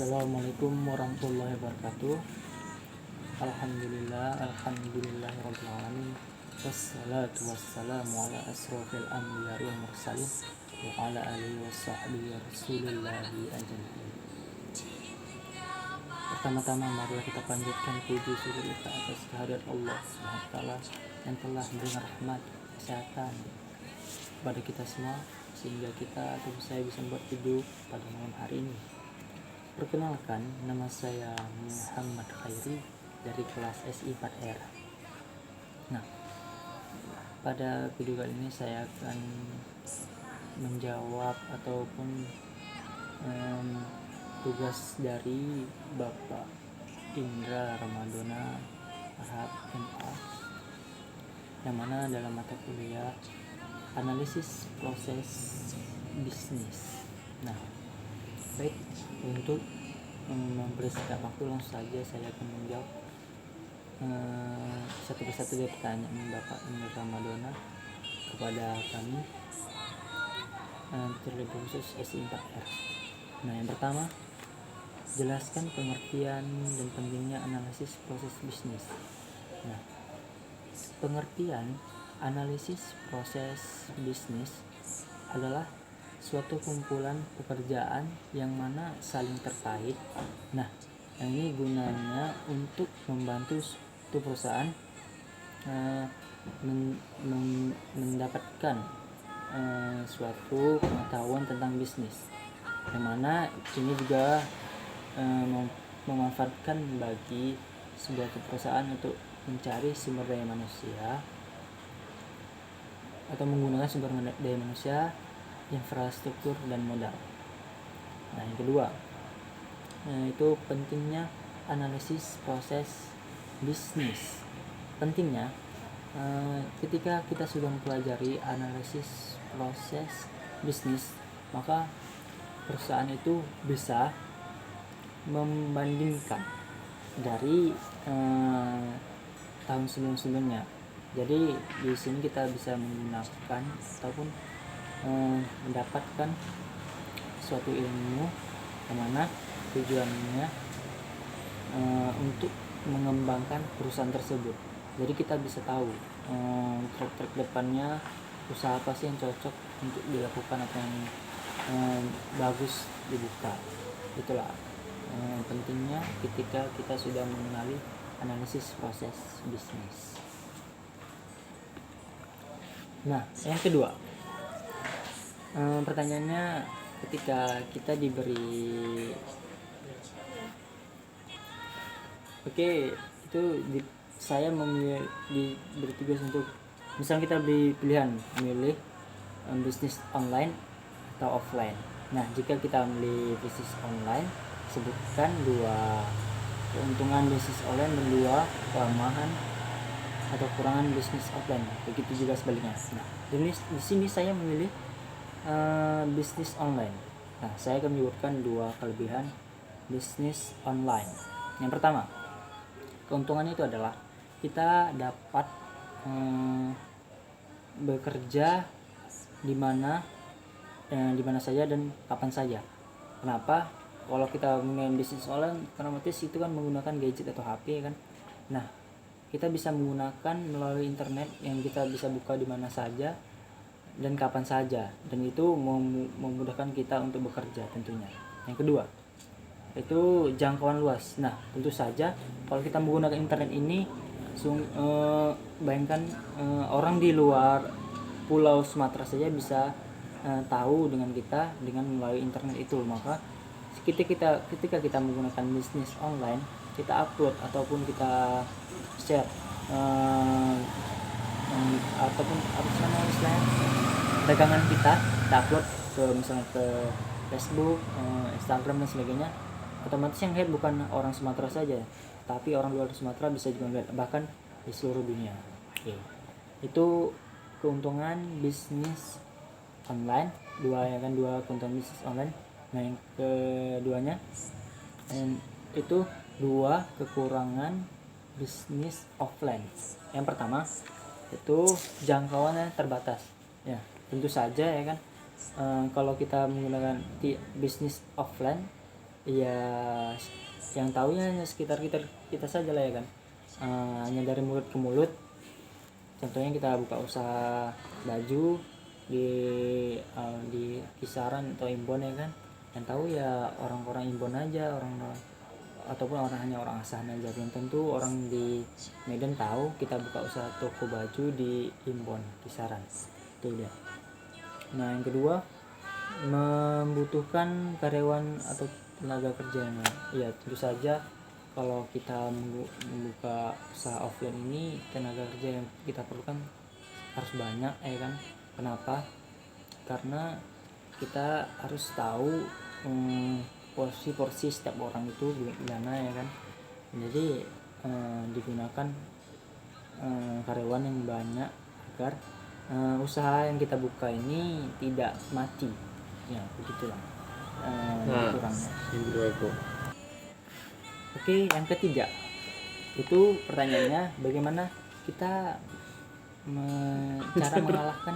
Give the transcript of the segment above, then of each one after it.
Assalamualaikum warahmatullahi wabarakatuh. Alhamdulillahirabbil alamin. Wassalatu wassalamu ala asrofil anbiya wal mursalin wa ala alihi washabbihi rasulillahi ajmain. Pertama-tama marilah kita panjatkan puji syukur kita atas kehadirat Allah Subhanahu wa taala yang telah memberikan rahmat, kesehatan pada kita semua sehingga kita atau saya bisa membuat video pada malam hari ini. Perkenalkan, nama saya Muhammad Khairi dari kelas SI 4R. Nah, pada video kali ini saya akan menjawab ataupun tugas dari Bapak Indra Ramadona Harhab MA, yang mana dalam mata kuliah analisis proses bisnis. Nah, baik, untuk mempersingkat waktu langsung saja saya akan menjawab satu persatu dari pertanyaan Bapak Indra Ramadona kepada kami, terlebih khusus SI4R. Nah, yang pertama, jelaskan pengertian dan pentingnya analisis proses bisnis. Nah, pengertian analisis proses bisnis adalah suatu kumpulan pekerjaan yang mana saling terkait. Nah, yang ini gunanya untuk membantu suatu perusahaan mendapatkan suatu pengetahuan tentang bisnis, yang mana ini juga memanfaatkan bagi sebuah perusahaan untuk mencari sumber daya manusia atau menggunakan sumber daya manusia, infrastruktur dan modal. Nah, yang kedua, itu pentingnya analisis proses bisnis. Pentingnya ketika kita sudah mempelajari analisis proses bisnis, maka perusahaan itu bisa membandingkan dari tahun sebelum-sebelumnya. Jadi di sini kita bisa menggunakan ataupun mendapatkan suatu ilmu yang mana tujuannya untuk mengembangkan perusahaan tersebut. Jadi kita bisa tahu track depannya usaha apa sih yang cocok untuk dilakukan atau yang bagus dibuka. Itulah pentingnya ketika kita sudah mengenali analisis proses bisnis. Nah, yang kedua, pertanyaannya, ketika kita diberi saya diberi tugas untuk, misalnya kita beri pilihan memilih bisnis online atau offline. Nah, jika kita memilih bisnis online, sebutkan 2 keuntungan bisnis online dan 2 kelemahan atau kekurangan bisnis offline. Begitu juga sebaliknya. Nah, di sini saya memilih bisnis online. Nah, saya akan menyebutkan 2 kelebihan bisnis online. Yang pertama, keuntungannya itu adalah kita dapat bekerja di mana saja dan kapan saja. Kenapa? Kalau kita menggunakan bisnis online, karena otomatis itu kan menggunakan gadget atau HP kan. Nah, kita bisa menggunakan melalui internet yang kita bisa buka di mana saja dan kapan saja, dan itu memudahkan kita untuk bekerja tentunya. Yang kedua, itu jangkauan luas. Nah, tentu saja kalau kita menggunakan internet ini, bayangkan orang di luar pulau Sumatera saja bisa tahu dengan kita dengan melalui internet itu. Maka ketika kita menggunakan bisnis online, kita upload ataupun kita share ataupun istilahnya dagangan kita upload ke misalnya ke Facebook, Instagram dan sebagainya, otomatis yang lihat bukan orang Sumatera saja, tapi orang luar Sumatera bisa juga lihat, bahkan di seluruh dunia. Oke. Itu keuntungan bisnis online, 2 keuntungan bisnis online. Nah, yang keduanya itu 2 kekurangan bisnis offline. Yang pertama, itu jangkauannya terbatas. Ya, tentu saja ya kan, kalau kita menggunakan bisnis offline, ya yang tahu ya hanya sekitar kita saja lah ya kan. Hanya dari mulut ke mulut. Contohnya kita buka usaha baju di kisaran atau Imbon ya kan, yang tahu ya orang-orang Imbon aja, orang ataupun hanya orang asahan aja. Belum tentu orang di Medan tahu kita buka usaha toko baju di Imbon kisaran. Itu dia. Nah yang kedua, membutuhkan karyawan atau tenaga kerjanya. Ya tentu saja kalau kita membuka usaha offline ini, tenaga kerja yang kita perlukan harus banyak ya kan. Kenapa? Karena kita harus tahu porsi setiap orang itu gimana ya kan. Jadi digunakan karyawan yang banyak agar usaha yang kita buka ini tidak mati. Ya begitulah kurangnya. Oke, yang ketiga itu pertanyaannya, bagaimana kita cara mengalahkan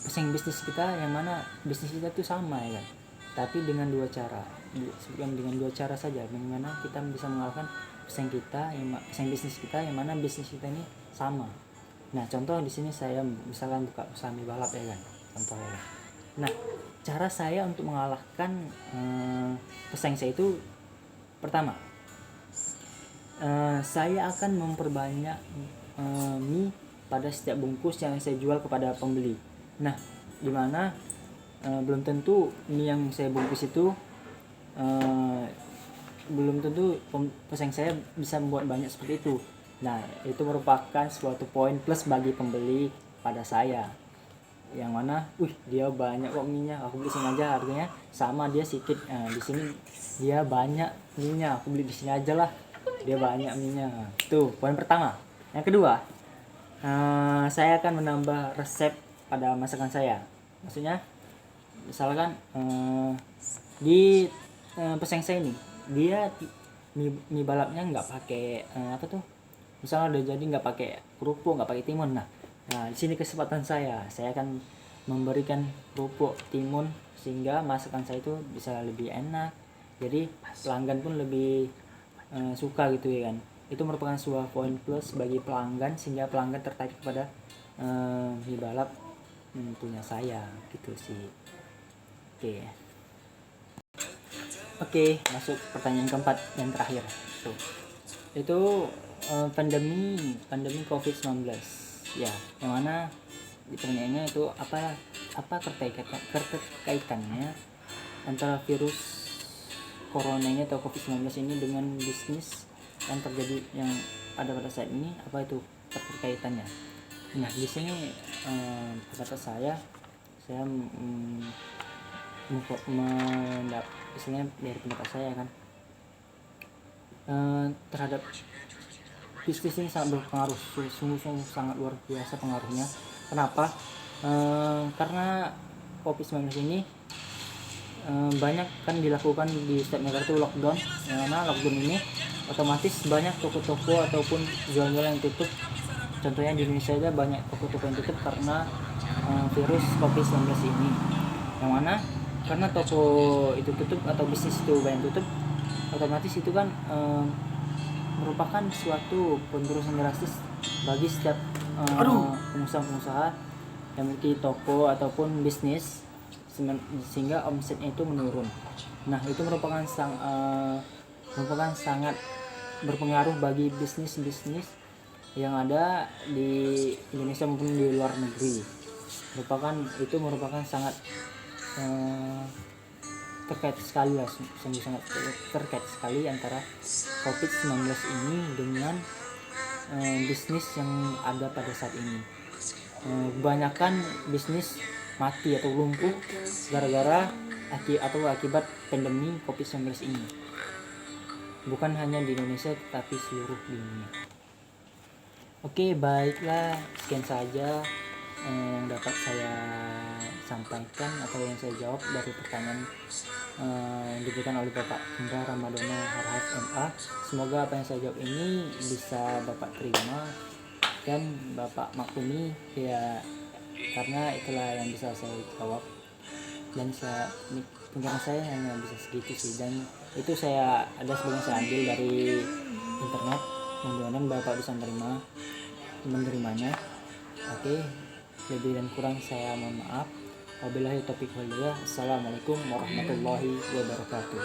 pesaing bisnis kita, yang mana bisnis kita itu sama ya kan, tapi dengan dua cara. Sebutkan dengan dua cara saja bagaimana kita bisa mengalahkan pesaing bisnis kita yang mana bisnis kita ini sama. Nah contoh di sini saya misalkan buka usaha mie balap ya kan, contohnya. Nah cara saya untuk mengalahkan pesaing saya itu, pertama, saya akan memperbanyak mie pada setiap bungkus yang saya jual kepada pembeli. Nah, dimana belum tentu mie yang saya bungkus itu belum tentu pesaing saya bisa membuat banyak seperti itu. Nah, itu merupakan suatu poin plus bagi pembeli pada saya. Yang mana, dia banyak kok mie-nya, aku beli sini aja, harganya sama, dia sedikit. Di sini dia banyak mie-nya, aku beli di sini aja lah, dia banyak mie-nya. Tuh poin pertama. Yang kedua, saya akan menambah resep pada masakan saya. Maksudnya misalkan di pesaing saya ini, dia mie balapnya nggak pakai misalnya udah jadi nggak pakai kerupuk, nggak pakai timun. Nah di sini kesempatan saya akan memberikan kerupuk, timun, sehingga masakan saya itu bisa lebih enak, jadi pelanggan pun lebih suka gitu ya kan. Itu merupakan sebuah poin plus bagi pelanggan, sehingga pelanggan tertarik kepada mie balap punya saya gitu sih. Oke, masuk pertanyaan keempat yang terakhir tuh. Itu pandemi COVID-19 ya, yang mana pertanyaannya itu apa keterkaitannya antara virus corona ini atau COVID-19 ini dengan bisnis yang terjadi yang ada pada saat ini, apa itu keterkaitannya. Nah di sini kata saya istilahnya dari pendapat saya kan, terhadap bisnis ini sangat berpengaruh, sungguh sangat luar biasa pengaruhnya. Kenapa? Karena COVID-19 ini banyak kan dilakukan di setiap negara itu lockdown, karena lockdown ini otomatis banyak toko-toko ataupun jual-jual yang tutup. Contohnya di Indonesia aja banyak toko-toko yang tutup karena virus COVID-19 ini, yang mana karena toko itu tutup atau bisnis itu banyak tutup, otomatis itu kan merupakan suatu penurunan drastis bagi setiap pengusaha-pengusaha yang memiliki toko ataupun bisnis, sehingga omsetnya itu menurun. Nah itu merupakan sangat berpengaruh bagi bisnis-bisnis yang ada di Indonesia maupun di luar negeri. Itu merupakan sangat terkait sekali lah, sangat terkait sekali antara COVID-19 ini dengan bisnis yang ada pada saat ini. Kebanyakan bisnis mati atau lumpuh gara-gara akibat pandemi COVID-19 ini. Bukan hanya di Indonesia tetapi seluruh dunia. Oke, baiklah, sekian saja yang dapat saya sampaikan atau yang saya jawab dari pertanyaan yang diberikan oleh Bapak Indra Ramadana Harhat MA. Semoga apa yang saya jawab ini bisa Bapak terima dan Bapak maklumi ya, karena itulah yang bisa saya jawab dan saya Penjelasan saya hanya bisa segitu sih, dan itu saya ada sebagian saya ambil dari internet. Mudah-mudahan Bapak bisa menerimanya. Oke, lebih dan kurang saya mohon maaf. Wabillahi taufiq wal hidayah. Assalamualaikum warahmatullahi wabarakatuh.